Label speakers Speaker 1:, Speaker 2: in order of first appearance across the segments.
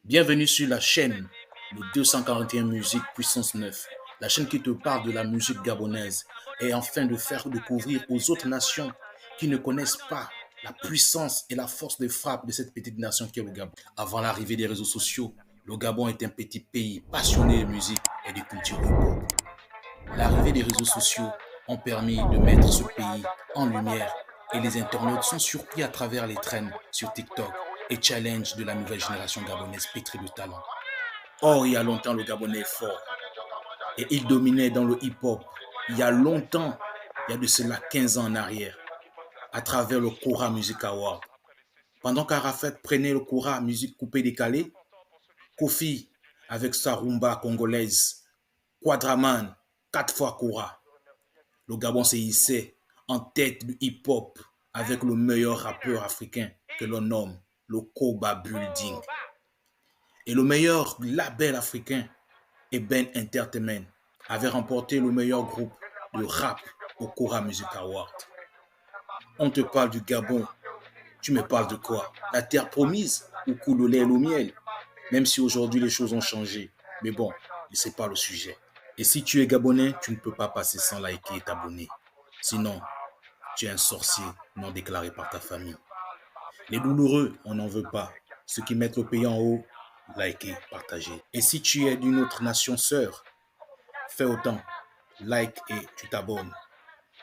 Speaker 1: Bienvenue sur la chaîne, le 241 Musique Puissance 9, la chaîne qui te parle de la musique gabonaise et afin de faire découvrir aux autres nations qui ne connaissent pas la puissance et la force de frappe de cette petite nation qu'est le Gabon. Avant l'arrivée des réseaux sociaux, le Gabon est un petit pays passionné de musique et de culture hip-hop. L'arrivée des réseaux sociaux ont permis de mettre ce pays en lumière et les internautes sont surpris à travers les trends sur TikTok et challenge de la nouvelle génération gabonaise pétrie de talent. Or, il y a longtemps, le Gabonais est fort et il dominait dans le hip-hop. Il y a longtemps, il y a de cela 15 ans en arrière, à travers le Kora Music Award. Pendant qu'Arafat prenait le Kora Musique coupée décalée, Kofi, avec sa rumba congolaise, Quadraman, 4 fois Kora. Le Gabon s'est hissé en tête du hip-hop avec le meilleur rappeur africain que l'on nomme le Koba Building. Et le meilleur label africain, Ben Entertainment, avait remporté le meilleur groupe de rap au Kora Music Award. On te parle du Gabon, tu me parles de quoi? La terre promise ou coule le lait et le miel? Même si aujourd'hui les choses ont changé, mais bon, ce n'est pas le sujet. Et si tu es Gabonais, tu ne peux pas passer sans liker et t'abonner. Sinon, tu es un sorcier non déclaré par ta famille. Les douloureux, on n'en veut pas. Ceux qui mettent le pays en haut, likez, partagez. Et si tu es d'une autre nation sœur, fais autant. Like et tu t'abonnes.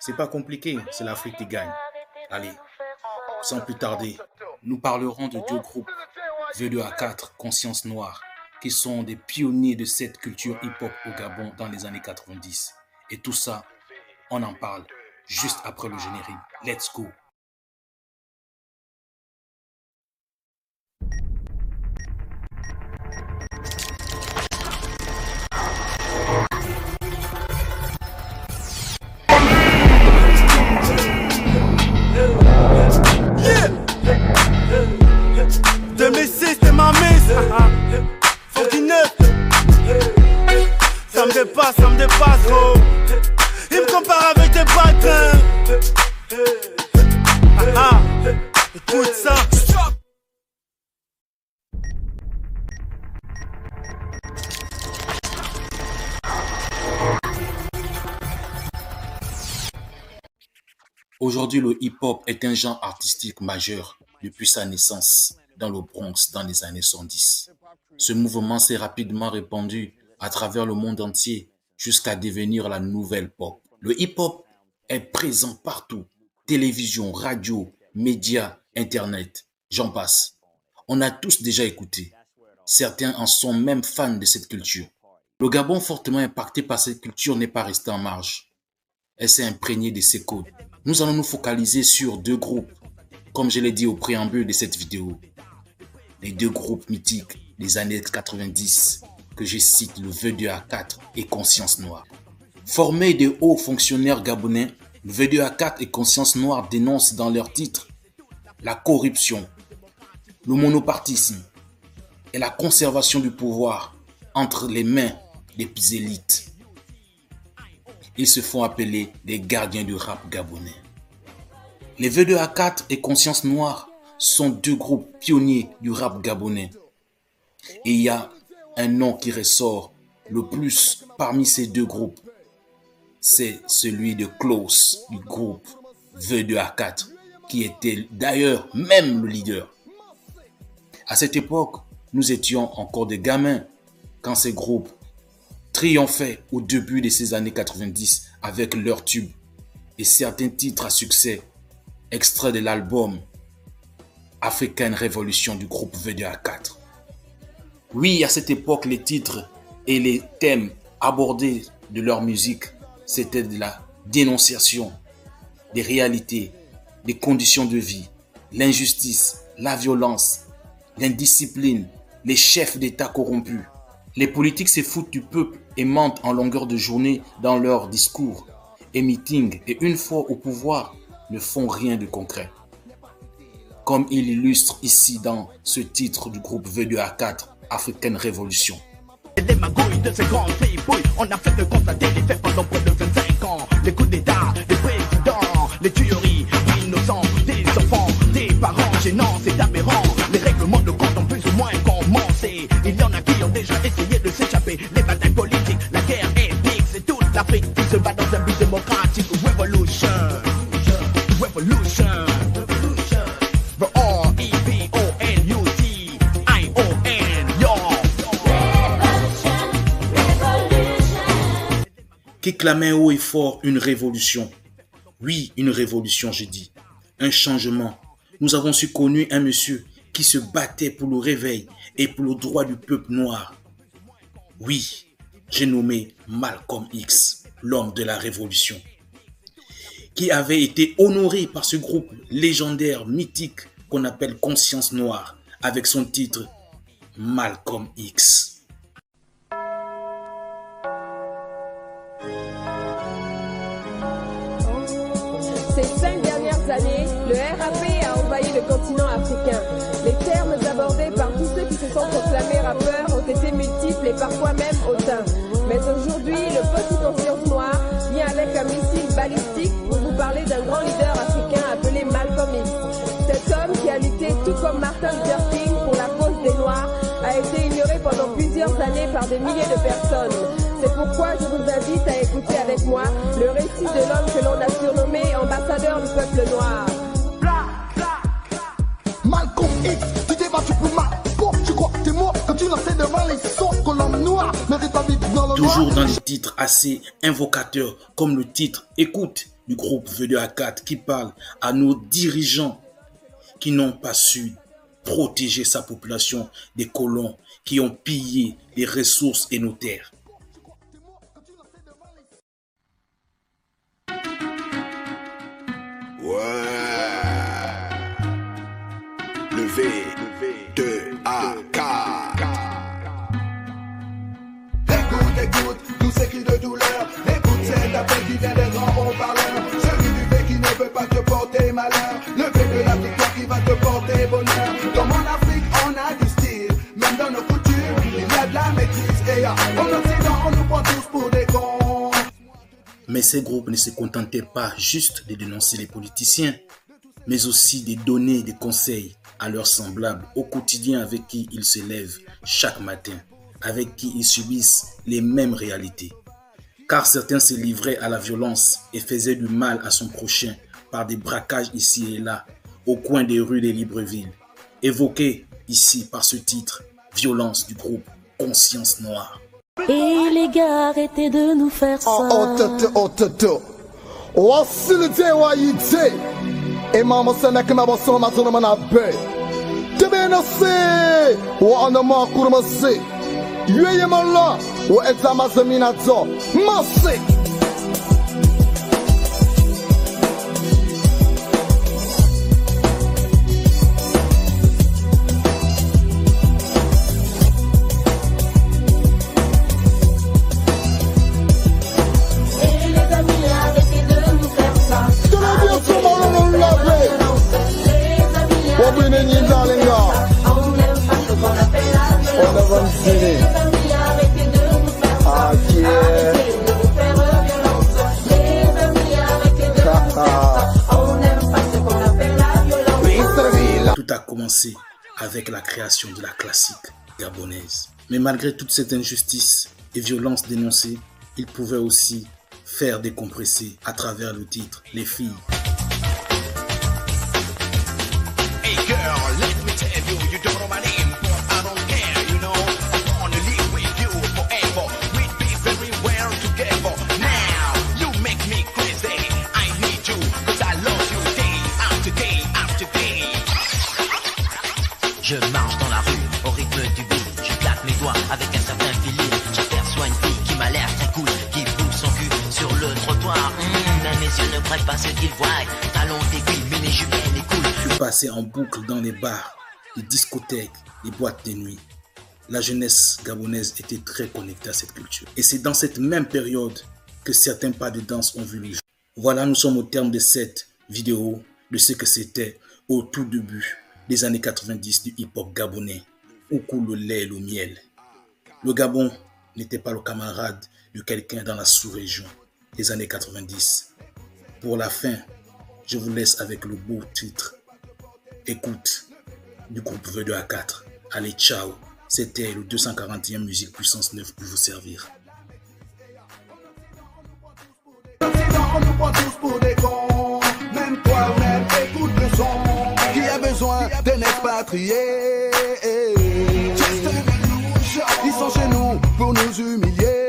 Speaker 1: C'est pas compliqué, c'est l'Afrique qui gagne. Allez, sans plus tarder, nous parlerons de deux groupes, V2A4, Conscience Noire, qui sont des pionniers de cette culture hip-hop au Gabon dans les années 90. Et tout ça, on en parle juste après le générique. Let's go!
Speaker 2: C'était ma mise. Faut du neuf. Ça me dépasse gros. Il me compare avec des bâtins. Écoute ça.
Speaker 1: Aujourd'hui, le hip-hop est un genre artistique majeur depuis sa naissance dans le Bronx dans les années 70. Ce mouvement s'est rapidement répandu à travers le monde entier jusqu'à devenir la nouvelle pop. Le hip-hop est présent partout. Télévision, radio, médias, internet, j'en passe. On a tous déjà écouté. Certains en sont même fans de cette culture. Le Gabon, fortement impacté par cette culture, n'est pas resté en marge. Elle s'est imprégnée de ses codes. Nous allons nous focaliser sur deux groupes, comme je l'ai dit au préambule de cette vidéo. Les deux groupes mythiques des années 90 que je cite, le V2A4 et Conscience Noire. Formés de hauts fonctionnaires gabonais, le V2A4 et Conscience Noire dénoncent dans leurs titres la corruption, le monopartisme et la conservation du pouvoir entre les mains des élites. Ils se font appeler les gardiens du rap gabonais. Les V2A4 et Conscience Noire sont deux groupes pionniers du rap gabonais. Et il y a un nom qui ressort le plus parmi ces deux groupes. C'est celui de Klaus du groupe V2A4, qui était d'ailleurs même le leader. À cette époque, nous étions encore des gamins quand ces groupes triomphaient au début de ces années 90 avec leurs tubes et certains titres à succès extraits de l'album African Revolution du groupe V2A4. Oui, à cette époque, les titres et les thèmes abordés de leur musique, c'était de la dénonciation des réalités, des conditions de vie, l'injustice, la violence, l'indiscipline, les chefs d'État corrompus. Les politiques se foutent du peuple et mentent en longueur de journée dans leurs discours et meetings, et une fois au pouvoir, ne font rien de concret. Comme il illustre ici dans ce titre du groupe V2A4, African Revolution.
Speaker 3: Les magouilles de ces grands playboys, on a fait de constater les faits pendant près de 25 ans. Les coups d'état, les présidents, les tueries innocents, des enfants, des parents gênants, c'est aberrant. Les règlements de compte ont plus ou moins commencé.
Speaker 1: qui clamaient haut et fort une révolution. Oui, une révolution, je dis. Un changement. Nous avons su connu un monsieur qui se battait pour le réveil et pour le droit du peuple noir. Oui, j'ai nommé Malcolm X, l'homme de la révolution, qui avait été honoré par ce groupe légendaire, mythique, qu'on appelle Conscience Noire, avec son titre Malcolm X.
Speaker 4: Ces 5 dernières années, le RAP a envahi le continent africain. Les termes abordés par tous ceux qui se sont proclamés rappeurs ont été multiples et parfois même hautains. Mais aujourd'hui, le petit Conscience Noire vient avec un missile balistique pour vous parler d'un grand leader africain appelé Malcolm X. Cet homme qui a lutté tout comme Martin Luther King pour la cause des Noirs a été ignoré pendant plusieurs années par des milliers de personnes. C'est pourquoi je vous invite à écouter avec moi le récit de l'homme que l'on a surnommé ambassadeur du peuple noir.
Speaker 3: Malcolm X, tu t'es battu pour ma peau. Tu crois que t'es mort quand tu lançais devant les sons que l'homme noir mérite pas vivre dans le
Speaker 1: Toujours
Speaker 3: noir.
Speaker 1: dans les titres assez invocateurs, comme le titre Écoute du groupe V2A4 qui parle à nos dirigeants qui n'ont pas su protéger sa population des colons qui ont pillé les ressources et nos terres.
Speaker 5: Le V2A4. Écoute, tous ces cris de douleur. Écoute cet appel qui vient des grands haut-parleurs. Celui du V qui ne veut pas te porter malheur. Le V de l'Afrique qui va te porter bonheur. Comme en Afrique, on a du style. Même dans nos coutumes, il y a de la maîtrise. Et en Occident, on nous prend tous pour des cons.
Speaker 1: Mais ces groupes ne se contentaient pas juste de dénoncer les politiciens, mais aussi de donner des conseils à leurs semblables au quotidien avec qui ils se lèvent chaque matin, avec qui ils subissent les mêmes réalités. Car certains se livraient à la violence et faisaient du mal à son prochain par des braquages ici et là, au coin des rues de Libreville, évoqués ici par ce titre, Violence du groupe Conscience Noire.
Speaker 6: Et les gars, arrêtez de nous faire ça.
Speaker 3: Wasilite wa yite. E mama sana kama boso matona manabe. Tebe no se. Wa ana ma kurma se. Yeye mala. Wa exama seminato. Mase.
Speaker 1: Tout a commencé avec la création de la classique gabonaise. Mais malgré toute cette injustice et violence dénoncée, il pouvait aussi faire décompresser à travers le titre Les filles.
Speaker 5: Hey girl, let me tell you, you don't know my name, but I don't care, you know. I wanna live with you forever. We'd be very well together. Now, you make me crazy. I need you, cause I love you day after day after day.
Speaker 7: Je marche dans la rue au rythme du beat. Je claque mes doigts avec un certain feeling. J'aperçois une fille qui m'a l'air très cool, qui bouge son cul sur le trottoir. Mais mes yeux ne prêtent pas ce qu'ils voient. Talons d'aiguille, mini-jupe, elle est cool.
Speaker 1: Je passais en boucle dans les bars, les discothèques, les boîtes de nuit. La jeunesse gabonaise était très connectée à cette culture. Et c'est dans cette même période que certains pas de danse ont vu le jour. Voilà, nous sommes au terme de cette vidéo, de ce que c'était au tout début des années 90 du hip-hop gabonais, où coule le lait et le miel. Le Gabon n'était pas le camarade de quelqu'un dans la sous-région des années 90. Pour la fin, je vous laisse avec le beau titre Écoute du groupe V2A4. Allez, ciao. C'était le 241 Musique Puissance 9 pour vous servir.
Speaker 5: On nous prend tous pour des cons. Même toi-même, écoute le son. Qui a besoin d'un expatrié? Ils sont chez nous pour nous humilier.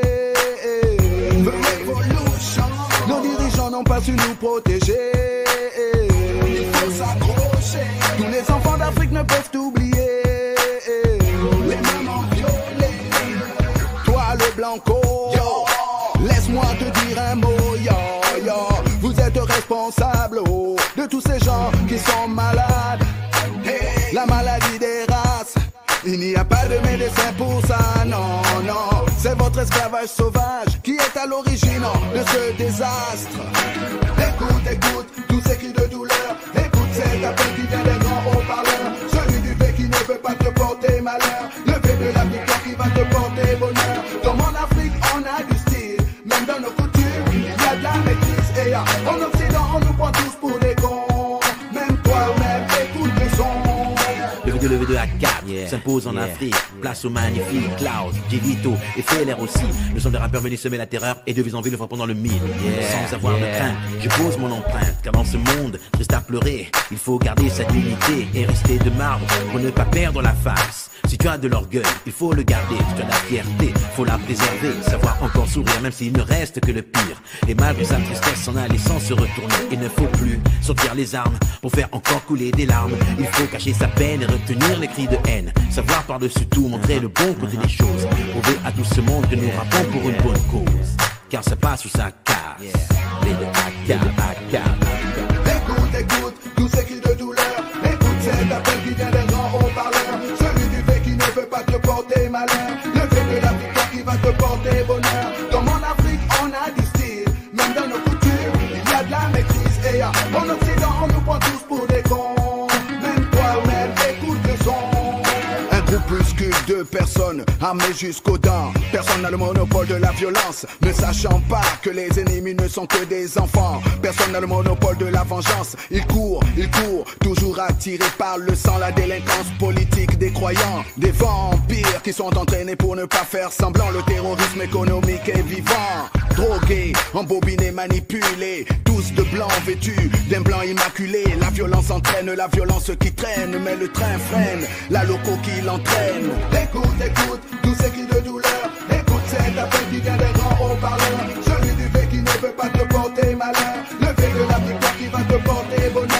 Speaker 5: pas su nous protéger. Il faut s'accrocher. Tous les enfants d'Afrique ne peuvent t'oublier. Les mamans violées. Toi le blanco, laisse-moi te dire un mot, yo. Vous êtes responsable de tous ces gens qui sont malades. La maladie des races. Il n'y a pas de médecin pour ça, non. C'est votre esclavage sauvage qui est à l'origine de ce désastre. Écoute, tous ces cris de douleur. Écoute cet appel qui vient des grands haut-parleurs. Celui du fait qui ne veut pas te porter malheur. Le fait de la victoire qui va te porter bonheur. Dans mon Afrique, on a du style. Même dans nos coutumes, il y a de la maîtrise. Et en Occident, on nous prend tous pour des cons. Même toi-même, écoute le son.
Speaker 8: Le V2 à 4 s'impose en Afrique. Place au magnifique Klaus, Gilito et Feller aussi. Nous sommes des rappeurs venus semer la terreur et de ville en ville frappant dans le mille. Sans avoir de crainte, je pose mon empreinte. Car dans ce monde, triste à pleurer, il faut garder sa dignité et rester de marbre pour ne pas perdre la face. Si tu as de l'orgueil, il faut le garder. Si tu as de la fierté, faut la préserver. Savoir encore sourire même s'il ne reste que le pire. Et malgré sa tristesse s'en aller sans se retourner. Il ne faut plus sortir les armes pour faire encore couler des larmes. Il faut cacher sa peine et retenir les cris de haine. Savoir par-dessus tout montrer le bon côté des choses. Prouver à tout ce monde que nous rappons pour une bonne cause. Car ça passe ou ça casse. Les deux AK.
Speaker 5: Écoute, tous ces cris de douleur. Écoute cet appel qui vient des grands haut-parleurs. Celui du fait qui ne veut pas te porter malheur. Le fait de la victoire qui va te porter bonheur. Dans mon Afrique, on a du style. Même dans nos coutumes, il y a de la maîtrise. Et en Occident, on nous prend tous pour des cons. Même toi-même, écoute le son. Un groupuscule de personnes armées jusqu'aux dents. Personne n'a le monopole de la violence, ne sachant pas que les ennemis ne sont que des enfants. Personne n'a le monopole de la vengeance. Ils courent, toujours attirés par le sang. La délinquance politique des croyants, des vampires qui sont entraînés pour ne pas faire semblant. Le terrorisme économique est vivant. Drogués, embobinés, manipulés, tous de blanc vêtus d'un blanc immaculé. La violence entraîne la violence qui traîne, mais le train freine la loco qui l'entraîne. Écoute, tous ces cris de douleur. Écoute cet appel qui vient des grands haut-parleurs. Celui du fait qui ne veut pas te porter malheur. Le fait de la victoire qui va te porter bonheur.